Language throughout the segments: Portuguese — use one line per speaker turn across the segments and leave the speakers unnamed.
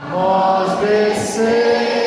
Nós descemos.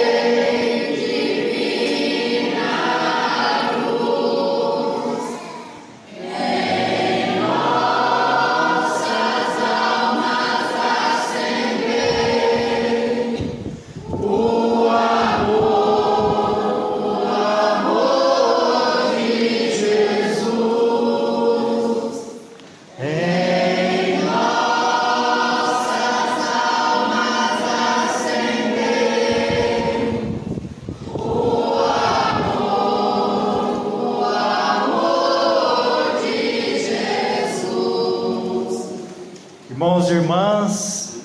Irmãos e irmãs,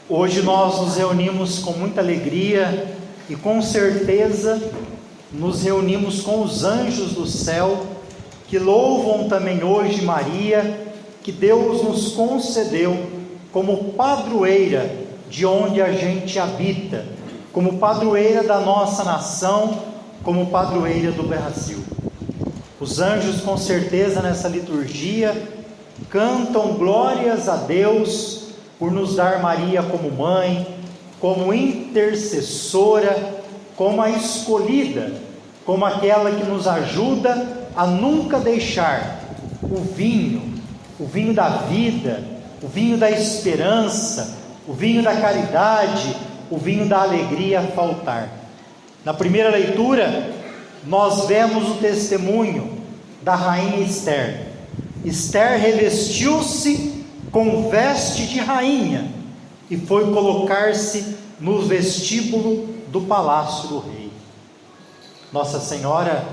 hoje nós nos reunimos com muita alegria e com certeza nos reunimos com os anjos do céu que louvam também hoje Maria, que Deus nos concedeu como padroeira de onde a gente habita, como padroeira da nossa nação, como padroeira do Brasil. Os anjos com certeza nessa liturgia cantam glórias a Deus por nos dar Maria como mãe, como intercessora, como a escolhida, como aquela que nos ajuda a nunca deixar o vinho da vida, o vinho da esperança, o vinho da caridade, o vinho da alegria faltar. Na primeira leitura, nós vemos o testemunho da rainha Esther. Esther revestiu-se com veste de rainha e foi colocar-se no vestíbulo do palácio do rei. Nossa Senhora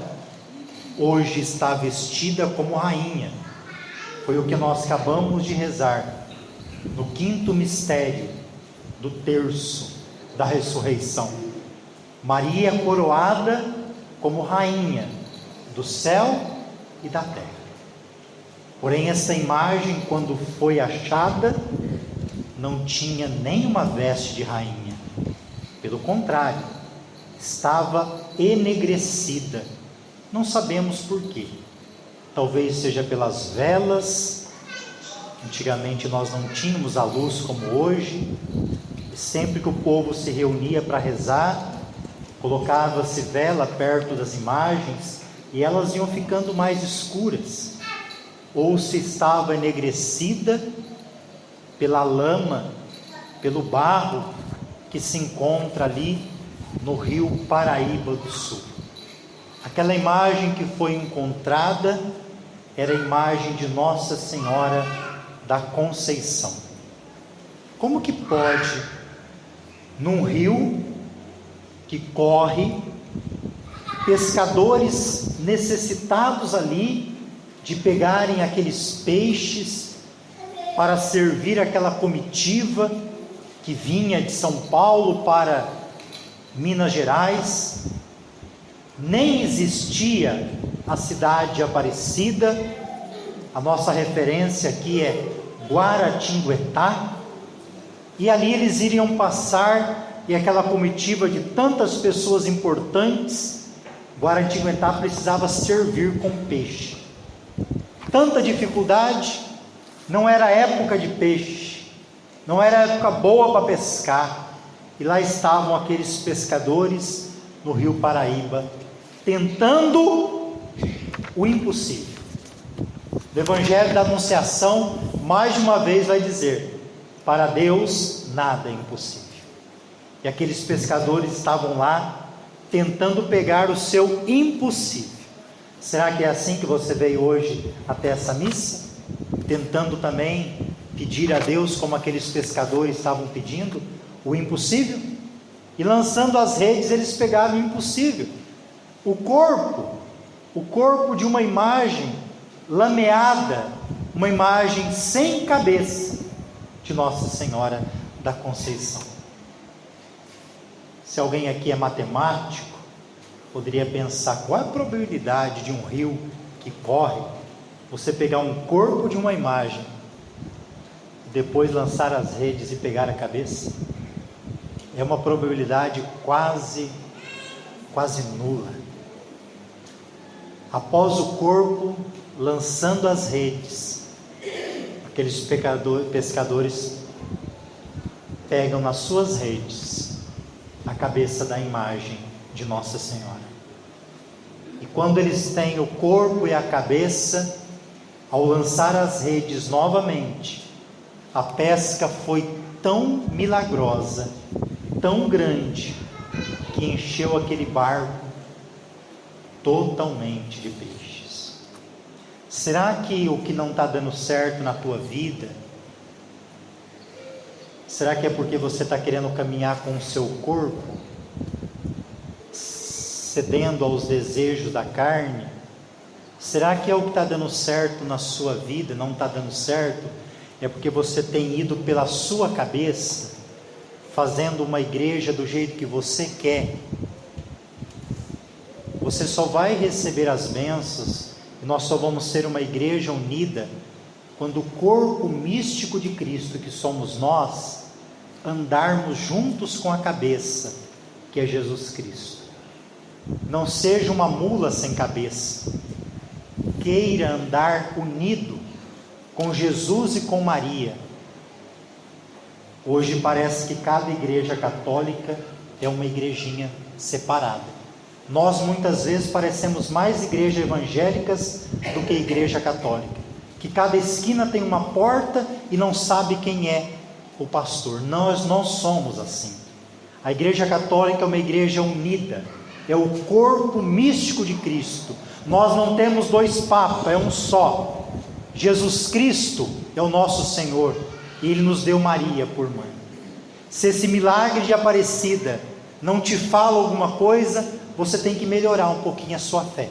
hoje está vestida como rainha. Foi o que nós acabamos de rezar no quinto mistério do terço da ressurreição. Maria coroada como rainha do céu e da terra. Porém, essa imagem, quando foi achada, não tinha nenhuma veste de rainha. Pelo contrário, estava enegrecida. Não sabemos por quê. Talvez seja pelas velas. Antigamente nós não tínhamos a luz como hoje. E sempre que o povo se reunia para rezar, colocava-se vela perto das imagens e elas iam ficando mais escuras. Ou se estava enegrecida pela lama, pelo barro que se encontra ali no rio Paraíba do Sul. Aquela imagem que foi encontrada era a imagem de Nossa Senhora da Conceição. Como que pode, num rio que corre, pescadores necessitados ali de pegarem aqueles peixes para servir aquela comitiva que vinha de São Paulo para Minas Gerais, nem existia a cidade de Aparecida, a nossa referência aqui é Guaratinguetá, e ali eles iriam passar, e aquela comitiva de tantas pessoas importantes, Guaratinguetá precisava servir com peixe. Tanta dificuldade, não era época de peixe, não era época boa para pescar, e lá estavam aqueles pescadores no rio Paraíba, tentando o impossível. O Evangelho da Anunciação, mais de uma vez vai dizer, para Deus nada é impossível. E aqueles pescadores estavam lá, tentando pegar o seu impossível. Será que é assim que você veio hoje até essa missa? Tentando também pedir a Deus, como aqueles pescadores estavam pedindo, o impossível? E lançando as redes, eles pegaram o impossível. O corpo de uma imagem lameada, uma imagem sem cabeça de Nossa Senhora da Conceição. Se alguém aqui é matemático, poderia pensar, qual é a probabilidade de um rio que corre, você pegar um corpo de uma imagem, depois lançar as redes e pegar a cabeça? É uma probabilidade quase nula. Após o corpo, lançando as redes, aqueles pescadores pegam nas suas redes a cabeça da imagem de Nossa Senhora. E quando eles têm o corpo e a cabeça, ao lançar as redes novamente, a pesca foi tão milagrosa, tão grande, que encheu aquele barco totalmente de peixes. Será que o que não está dando certo na tua vida, será que é porque você está querendo caminhar com o seu corpo, cedendo aos desejos da carne? Será que é o que está dando certo na sua vida, não está dando certo? É porque você tem ido pela sua cabeça, fazendo uma igreja do jeito que você quer. Você só vai receber as bênçãos, e nós só vamos ser uma igreja unida, quando o corpo místico de Cristo, que somos nós, andarmos juntos com a cabeça, que é Jesus Cristo. Não seja uma mula sem cabeça. Queira andar unido com Jesus e com Maria. Hoje parece que cada igreja católica é uma igrejinha separada. Nós muitas vezes parecemos mais igrejas evangélicas do que igreja católica, que cada esquina tem uma porta e não sabe quem é o pastor. Nós não somos assim. A igreja católica é uma igreja unida, é o corpo místico de Cristo. Nós não temos dois papas, é um só. Jesus Cristo é o nosso Senhor, e Ele nos deu Maria por mãe. Se esse milagre de Aparecida não te fala alguma coisa, você tem que melhorar um pouquinho a sua fé.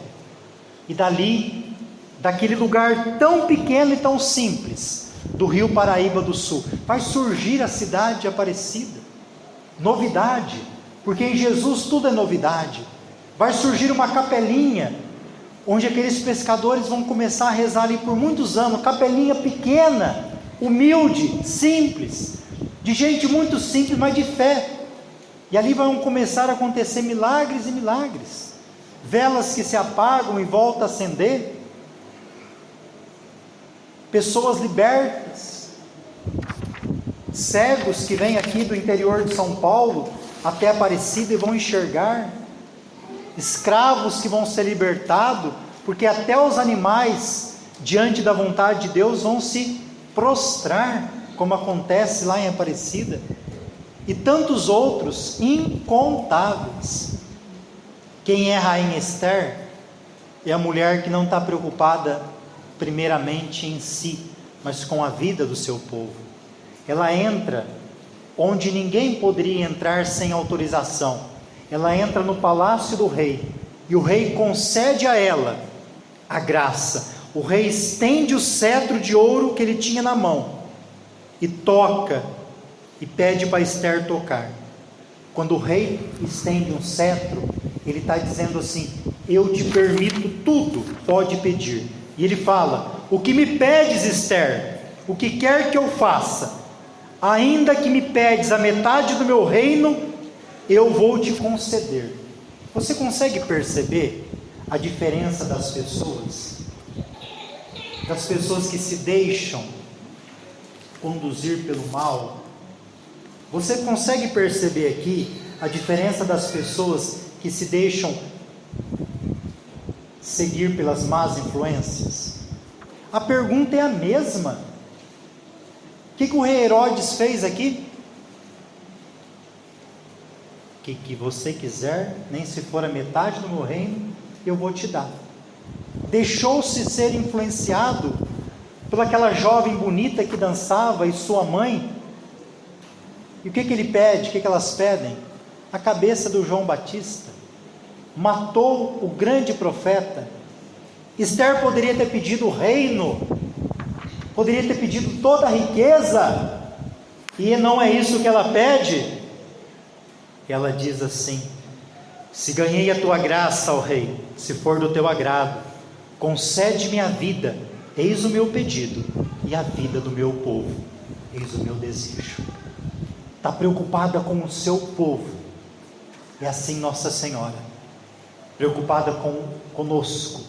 E dali, daquele lugar tão pequeno e tão simples, do Rio Paraíba do Sul, vai surgir a cidade de Aparecida. Novidade, porque em Jesus tudo é novidade. Vai surgir uma capelinha, onde aqueles pescadores vão começar a rezar ali por muitos anos, capelinha pequena, humilde, simples, de gente muito simples, mas de fé. E ali vão começar a acontecer milagres e milagres, velas que se apagam e voltam a acender, pessoas libertas, cegos que vêm aqui do interior de São Paulo até Aparecida e vão enxergar, escravos que vão ser libertados, porque até os animais, diante da vontade de Deus, vão se prostrar, como acontece lá em Aparecida, e tantos outros incontáveis. Quem é a Rainha Esther? É a mulher que não está preocupada primeiramente em si, mas com a vida do seu povo. Ela entra onde ninguém poderia entrar sem autorização. Ela entra no palácio do rei, e o rei concede a ela a graça. O rei estende o cetro de ouro que ele tinha na mão, e toca, e pede para Esther tocar. Quando o rei estende um cetro, ele está dizendo assim: eu te permito tudo, pode pedir. E ele fala: o que me pedes, Esther? O que quer que eu faça? Ainda que me pedes a metade do meu reino, eu vou te conceder. Você consegue perceber a diferença das pessoas? Das pessoas que se deixam conduzir pelo mal? Você consegue perceber aqui a diferença das pessoas que se deixam seguir pelas más influências? A pergunta é a mesma. O que o rei Herodes fez aqui? Que você quiser, nem se for a metade do meu reino, eu vou te dar. Deixou-se ser influenciado pelaquela jovem bonita que dançava e sua mãe. E o que ele pede? O que elas pedem? A cabeça do João Batista. Matou o grande profeta. Esther poderia ter pedido o reino, poderia ter pedido toda a riqueza, e não é isso que ela pede. Ela diz assim: se ganhei a tua graça, ó rei, se for do teu agrado, concede-me a vida, eis o meu pedido, e a vida do meu povo, eis o meu desejo. Está preocupada com o seu povo. É assim Nossa Senhora, preocupada conosco,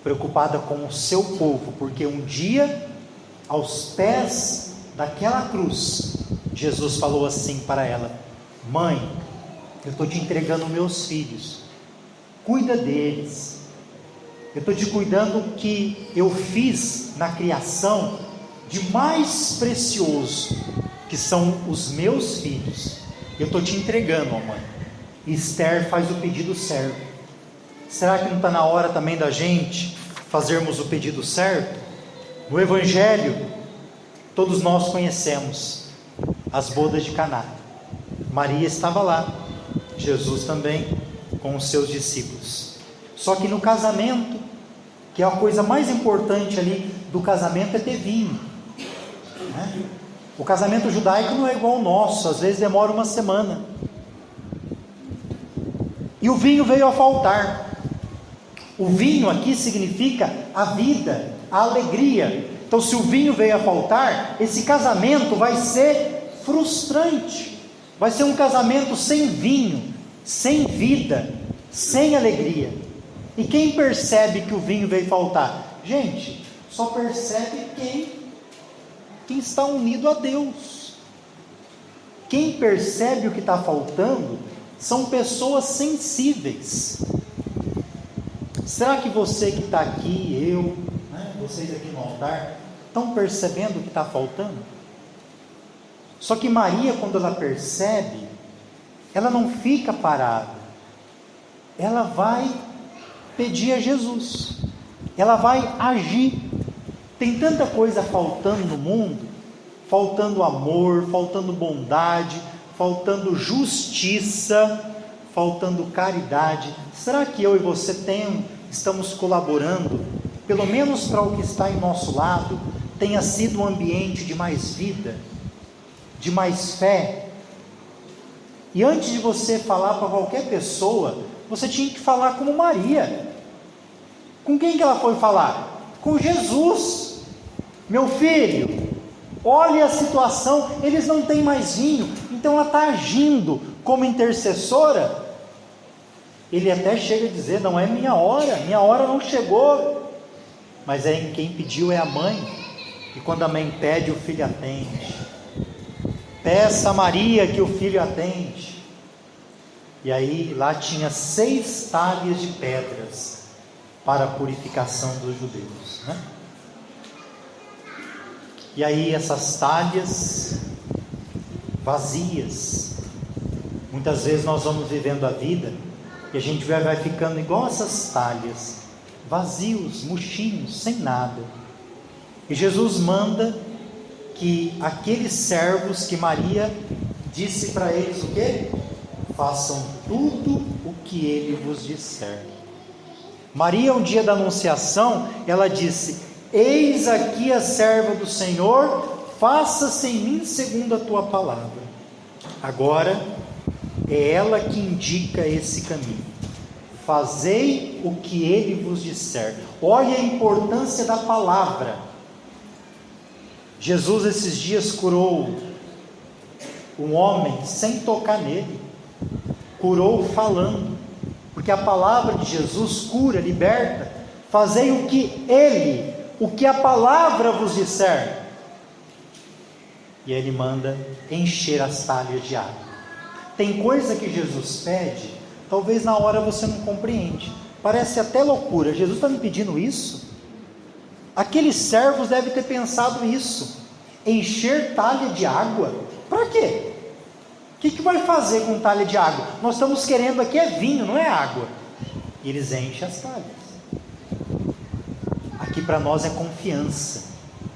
preocupada com o seu povo, porque um dia, aos pés daquela cruz, Jesus falou assim para ela: mãe, eu estou te entregando meus filhos, cuida deles. Eu estou te cuidando o que eu fiz na criação de mais precioso, que são os meus filhos. Eu estou te entregando, ó mãe. E Esther faz o pedido certo. Será que não está na hora também da gente fazermos o pedido certo? No Evangelho, todos nós conhecemos as bodas de Caná. Maria estava lá, Jesus também, com os seus discípulos. Só que no casamento, que é a coisa mais importante ali do casamento, é ter vinho, né? O casamento judaico não é igual ao nosso, às vezes demora uma semana. E o vinho veio a faltar. O vinho aqui significa a vida, a alegria. Então, se o vinho veio a faltar, esse casamento vai ser frustrante. Vai ser um casamento sem vinho, sem vida, sem alegria. E quem percebe que o vinho veio faltar? Gente, só percebe quem está unido a Deus. Quem percebe o que está faltando são pessoas sensíveis. Será que você que está aqui, eu, né, vocês aqui no altar, estão percebendo o que está faltando? Só que Maria, quando ela percebe, ela não fica parada, ela vai pedir a Jesus, ela vai agir. Tem tanta coisa faltando no mundo, faltando amor, faltando bondade, faltando justiça, faltando caridade. Será que eu e você estamos colaborando, pelo menos para o que está em nosso lado, tenha sido um ambiente de mais vida, de mais fé? E antes de você falar para qualquer pessoa, você tinha que falar como Maria. Com quem que ela foi falar? Com Jesus. Meu filho, olha a situação, eles não têm mais vinho. Então ela está agindo como intercessora. Ele até chega a dizer: não é minha hora não chegou. Mas quem pediu é a mãe. E quando a mãe pede, o filho atende. Peça a Maria que o filho atende. E aí lá tinha 6 talhas de pedras para a purificação dos judeus, né? E aí essas talhas vazias, muitas vezes nós vamos vivendo a vida e a gente vai ficando igual essas talhas, vazios, murchinhos, sem nada. E Jesus manda que aqueles servos que Maria disse para eles o quê? Façam tudo o que ele vos disser. Maria, um dia da anunciação, ela disse: eis aqui a serva do Senhor, faça-se em mim segundo a tua palavra. Agora é ela que indica esse caminho. Fazei o que ele vos disser. Olha a importância da palavra. Jesus esses dias curou um homem sem tocar nele, curou falando, porque a palavra de Jesus cura, liberta. Fazei o que a palavra vos disser. E ele manda encher as talhas de água. Tem coisa que Jesus pede, talvez na hora você não compreende, parece até loucura. Jesus está me pedindo isso? Aqueles servos devem ter pensado isso. Encher talha de água? Para quê? O que vai fazer com talha de água? Nós estamos querendo aqui é vinho, não é água. E eles enchem as talhas. Aqui para nós é confiança,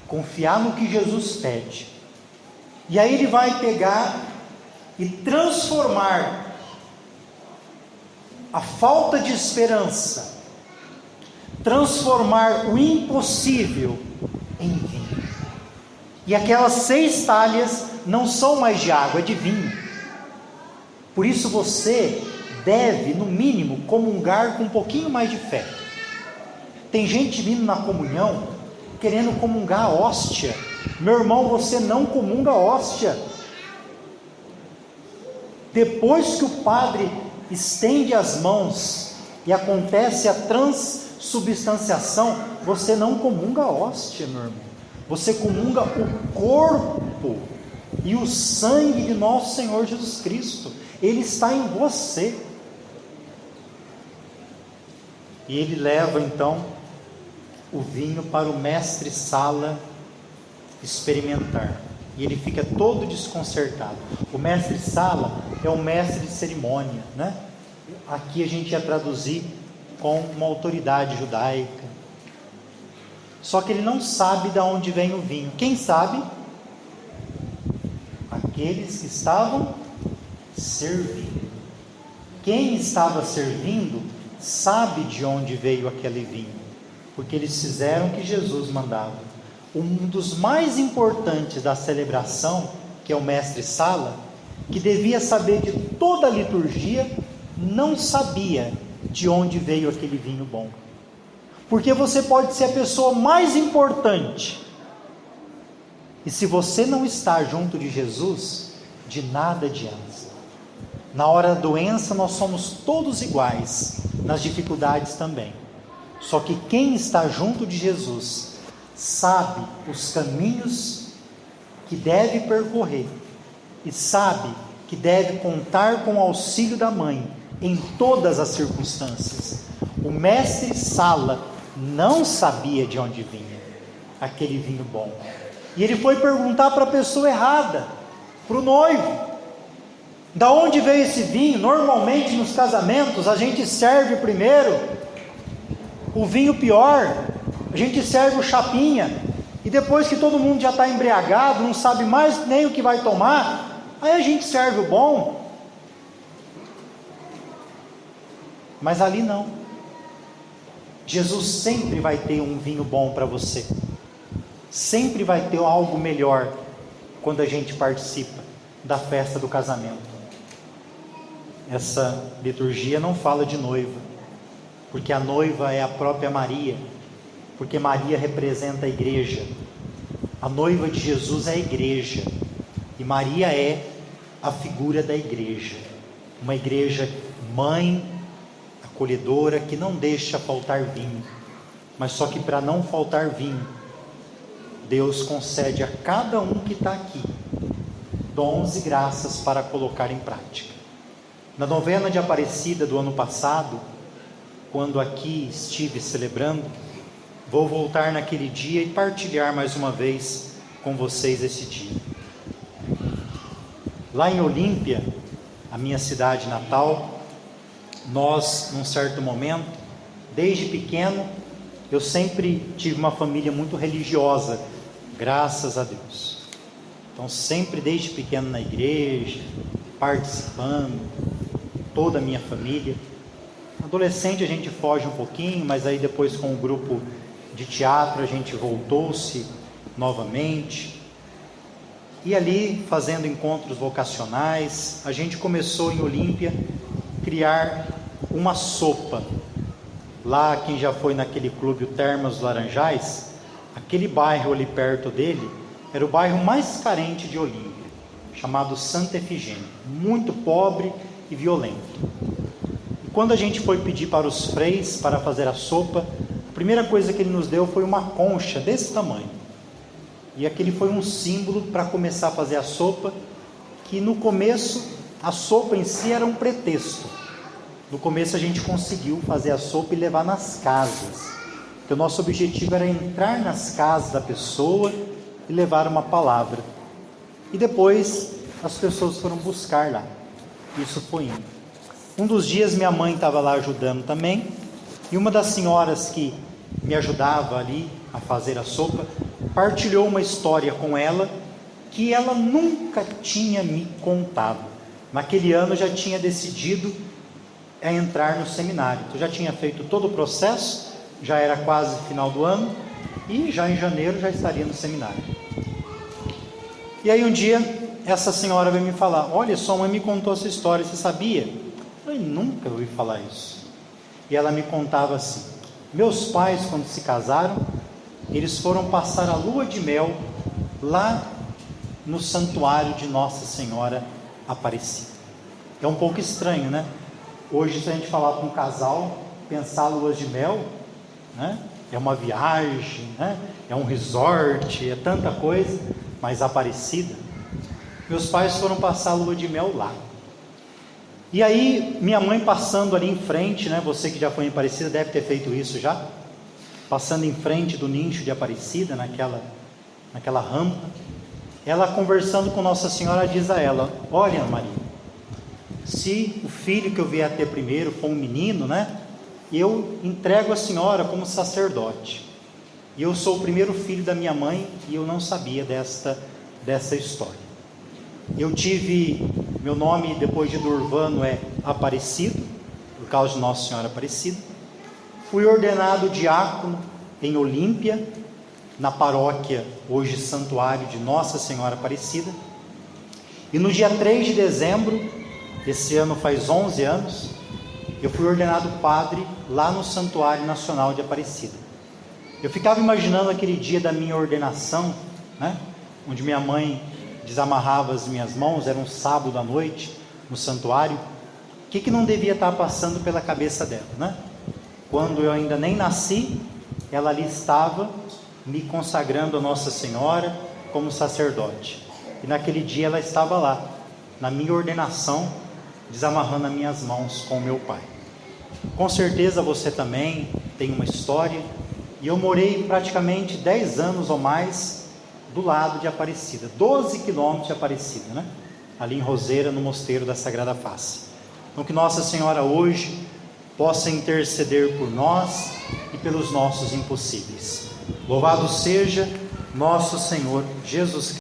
confiar no que Jesus pede. E aí ele vai pegar e transformar a falta de esperança, transformar o impossível em vinho. E aquelas 6 talhas não são mais de água, é de vinho. Por isso você deve, no mínimo, comungar com um pouquinho mais de fé. Tem gente vindo na comunhão querendo comungar a hóstia. Meu irmão, você não comunga a hóstia. Depois que o padre estende as mãos e acontece a transubstanciação, você não comunga a hóstia, meu irmão. Você comunga o corpo e o sangue de nosso Senhor Jesus Cristo, ele está em você. E ele leva então o vinho para o mestre-sala experimentar, e ele fica todo desconcertado. O mestre-sala é o mestre de cerimônia, né? Aqui a gente ia traduzir com uma autoridade judaica. Só que ele não sabe de onde vem o vinho. Quem sabe? Aqueles que estavam servindo. Quem estava servindo sabe de onde veio aquele vinho, porque eles fizeram o que Jesus mandava. Um dos mais importantes da celebração, que é o mestre-sala, que devia saber de toda a liturgia, não sabia de onde veio aquele vinho bom. Porque você pode ser a pessoa mais importante, e se você não está junto de Jesus, de nada adianta. Na hora da doença nós somos todos iguais, nas dificuldades também. Só que quem está junto de Jesus sabe os caminhos que deve percorrer, e sabe que deve contar com o auxílio da mãe em todas as circunstâncias. O mestre-sala não sabia de onde vinha aquele vinho bom, e ele foi perguntar para a pessoa errada, para o noivo: da onde veio esse vinho? Normalmente nos casamentos a gente serve primeiro o vinho pior, a gente serve o chapinha, e depois que todo mundo já está embriagado, não sabe mais nem o que vai tomar, aí a gente serve o bom. Mas ali não. Jesus sempre vai ter um vinho bom para você, sempre vai ter algo melhor quando a gente participa da festa do casamento. Essa liturgia não fala de noiva, porque a noiva é a própria Maria, porque Maria representa a igreja. A noiva de Jesus é a igreja, e Maria é a figura da igreja, uma igreja mãe, acolhedora, que não deixa faltar vinho. Mas só que para não faltar vinho, Deus concede a cada um que está aqui dons e graças para colocar em prática. Na novena de Aparecida do ano passado, quando aqui estive celebrando, vou voltar naquele dia e partilhar mais uma vez com vocês esse dia. Lá em Olímpia, a minha cidade natal, nós, num certo momento, desde pequeno, eu sempre tive uma família muito religiosa, graças a Deus. Então sempre desde pequeno na igreja, participando, toda a minha família. Adolescente a gente foge um pouquinho, mas aí depois com o grupo de teatro a gente voltou-se novamente. E ali, fazendo encontros vocacionais, a gente começou em Olímpia criar uma sopa. Lá, quem já foi naquele clube, o Termas Laranjais, aquele bairro ali perto dele, era o bairro mais carente de Olímpia, chamado Santa Efigênia, muito pobre e violento. E quando a gente foi pedir para os freis para fazer a sopa, a primeira coisa que ele nos deu foi uma concha desse tamanho, e aquele foi um símbolo para começar a fazer a sopa, que no começo a sopa em si era um pretexto. No começo a gente conseguiu fazer a sopa e levar nas casas, então nosso objetivo era entrar nas casas da pessoa e levar uma palavra, e depois as pessoas foram buscar lá. Isso foi indo. Um dos dias minha mãe estava lá ajudando também, e uma das senhoras que me ajudava ali a fazer a sopa, partilhou uma história com ela, que ela nunca tinha me contado. Naquele ano eu já tinha decidido a entrar no seminário, então já tinha feito todo o processo, já era quase final do ano, e já em janeiro já estaria no seminário. E aí um dia essa senhora veio me falar: olha, sua mãe me contou essa história, você sabia? Eu nunca ouvi falar isso. E ela me contava assim: meus pais, quando se casaram, eles foram passar a lua de mel lá no santuário de Nossa Senhora Aparecida. É um pouco estranho, né? Hoje, se a gente falar com um casal, pensar luas de mel, né? É uma viagem, né? É um resort, é tanta coisa, mas Aparecida. Meus pais foram passar a lua de mel lá. E aí, minha mãe passando ali em frente, né? Você que já foi em Aparecida deve ter feito isso já. Passando em frente do nicho de Aparecida, naquela rampa. Ela conversando com Nossa Senhora diz a ela: olha, Maria, se o filho que eu vier a ter primeiro for um menino, né? Eu entrego a senhora como sacerdote. E eu sou o primeiro filho da minha mãe e eu não sabia dessa história. Eu tive, meu nome depois de Durvano é Aparecido, por causa de Nossa Senhora Aparecida. Fui ordenado diácono em Olímpia, na paróquia, hoje Santuário de Nossa Senhora Aparecida. E no dia 3 de dezembro, esse ano faz 11 anos, eu fui ordenado padre lá no Santuário Nacional de Aparecida. Eu ficava imaginando aquele dia da minha ordenação, né? Onde minha mãe desamarrava as minhas mãos, era um sábado à noite, no santuário. O que não devia estar passando pela cabeça dela, né? Quando eu ainda nem nasci, ela ali estava, me consagrando a Nossa Senhora como sacerdote. E naquele dia ela estava lá, na minha ordenação, desamarrando as minhas mãos com o meu pai. Com certeza você também tem uma história, e eu morei praticamente 10 anos ou mais do lado de Aparecida, 12 quilômetros de Aparecida, né? Ali em Roseira, no Mosteiro da Sagrada Face. Então que Nossa Senhora hoje possa interceder por nós e pelos nossos impossíveis. Louvado seja nosso Senhor Jesus Cristo.